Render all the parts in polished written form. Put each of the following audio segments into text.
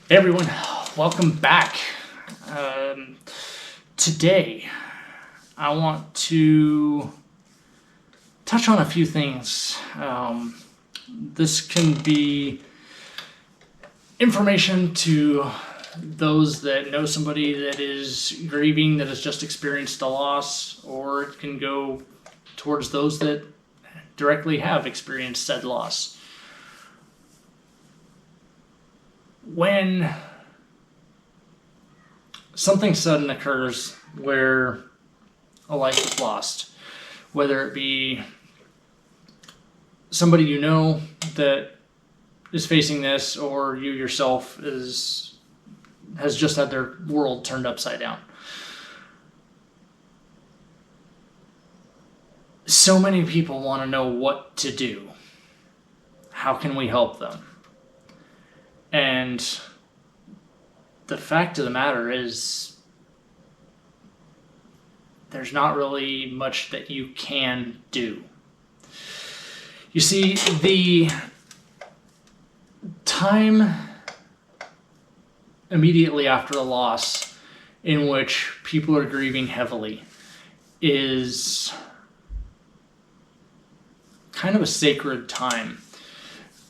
Hey everyone, welcome back. Today, I want to touch on a few things. This can be information to those that know somebody that is grieving, that has just experienced a loss, or it can go towards those that directly have experienced said loss. When something sudden occurs where a life is lost, whether it be somebody you know that is facing this, or you yourself has just had their world turned upside down. So many people want to know what to do. How can we help them? And the fact of the matter is, there's not really much that you can do. You see, the time immediately after a loss in which people are grieving heavily is kind of a sacred time.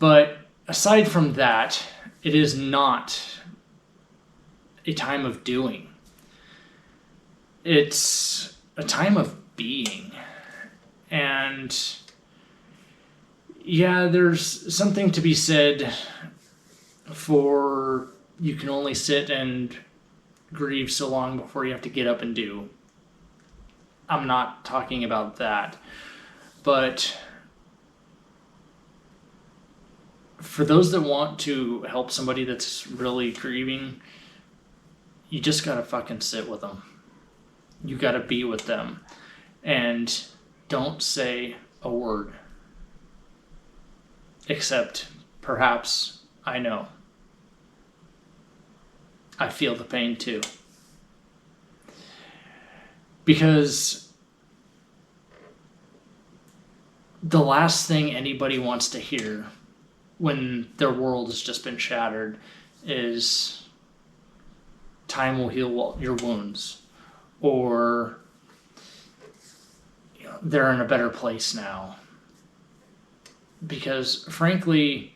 But aside from that, it is not a time of doing. It's a time of being. And yeah, there's something to be said for you can only sit and grieve so long before you have to get up and do. I'm not talking about that. But for those that want to help somebody that's really grieving, you just gotta fucking sit with them. You gotta be with them. And don't say a word. Except, perhaps, I know. I feel the pain too. Because the last thing anybody wants to hear when their world has just been shattered is time will heal your wounds, or they're in a better place now. Because frankly,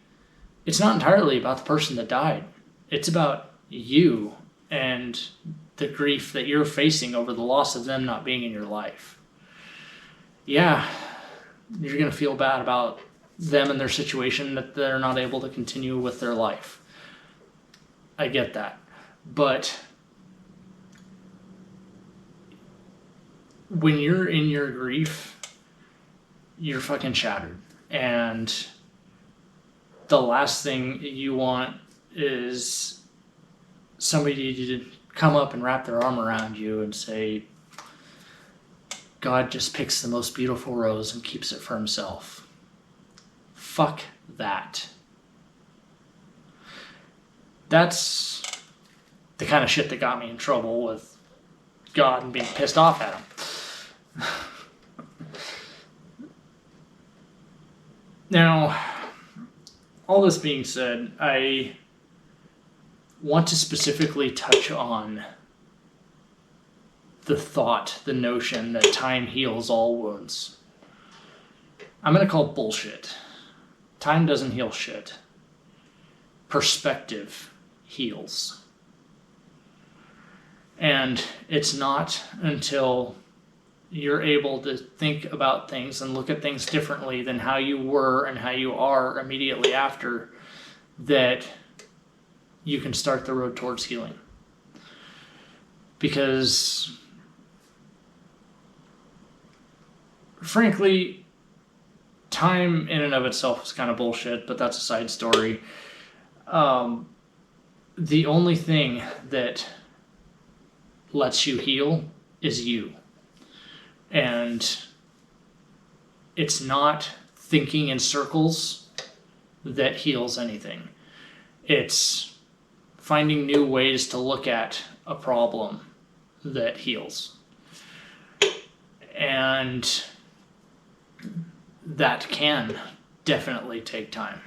it's not entirely about the person that died. It's about you and the grief that you're facing over the loss of them not being in your life. Yeah, you're going to feel bad about them and their situation, that they're not able to continue with their life. I get that. But when you're in your grief, you're fucking shattered. And the last thing you want is somebody to come up and wrap their arm around you and say, God just picks the most beautiful rose and keeps it for himself. Fuck that. That's the kind of shit that got me in trouble with God and being pissed off at him. Now, all this being said, I want to specifically touch on the thought, the notion that time heals all wounds. I'm going to call bullshit. Time doesn't heal shit. Perspective heals. And it's not until you're able to think about things and look at things differently than how you were and how you are immediately after that you can start the road towards healing. Because frankly, time in and of itself is kind of bullshit, but that's a side story. The only thing that lets you heal is you. And it's not thinking in circles that heals anything. It's finding new ways to look at a problem that heals. And that can definitely take time.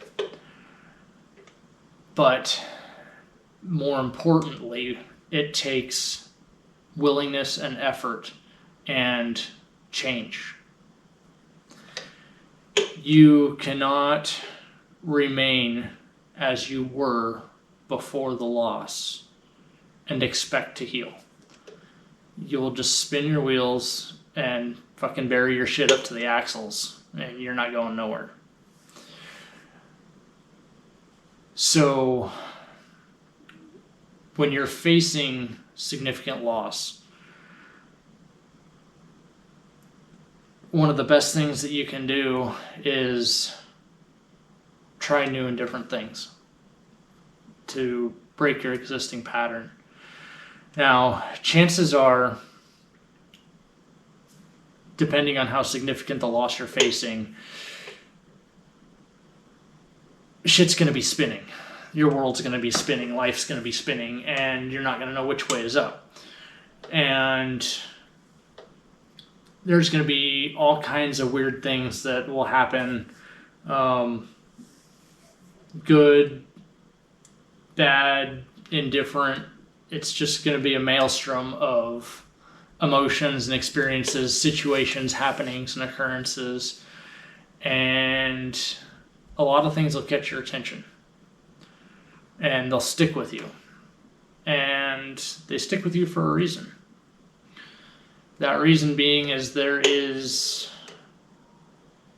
But more importantly, it takes willingness and effort and change. You cannot remain as you were before the loss and expect to heal. You'll just spin your wheels and fucking bury your shit up to the axles, and you're not going nowhere. So when you're facing significant loss, one of the best things that you can do is try new and different things to break your existing pattern. Now, chances are, depending on how significant the loss you're facing, shit's going to be spinning. Your world's going to be spinning, life's going to be spinning, and you're not going to know which way is up. And there's going to be all kinds of weird things that will happen. Good, bad, indifferent. It's just going to be a maelstrom of emotions and experiences, situations, happenings, and occurrences. And a lot of things will catch your attention. And they'll stick with you. And they stick with you for a reason. That reason being is there is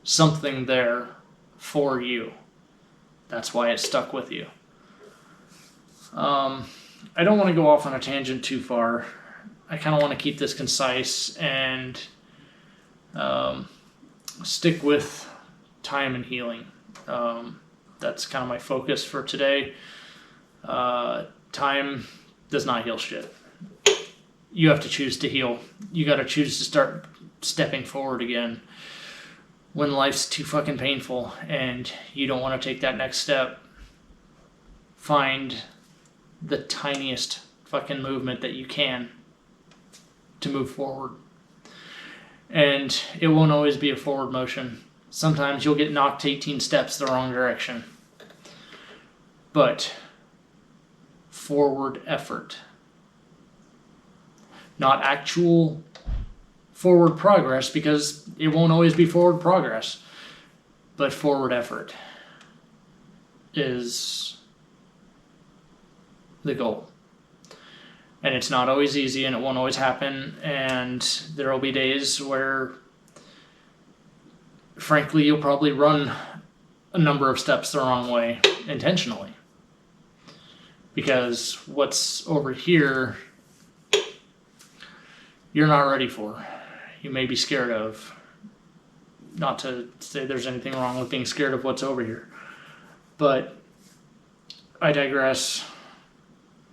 something there for you. That's why it stuck with you. I don't want to go off on a tangent too far. I kind of want to keep this concise and stick with time and healing. That's kind of my focus for today. Time does not heal shit. You have to choose to heal. You got to choose to start stepping forward again. When life's too fucking painful and you don't want to take that next step, find the tiniest fucking movement that you can to move forward. And it won't always be a forward motion. Sometimes you'll get knocked 18 steps the wrong direction. But forward effort. Not actual forward progress, because it won't always be forward progress. But forward effort is the goal. And it's not always easy, and it won't always happen, and there will be days where, frankly, you'll probably run a number of steps the wrong way intentionally. Because what's over here, you're not ready for. You may be scared of. Not to say there's anything wrong with being scared of what's over here. But I digress.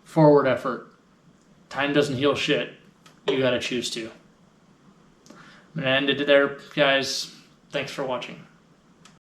Forward effort. Time doesn't heal shit. You gotta choose to. I'm gonna end it there, guys. Thanks for watching.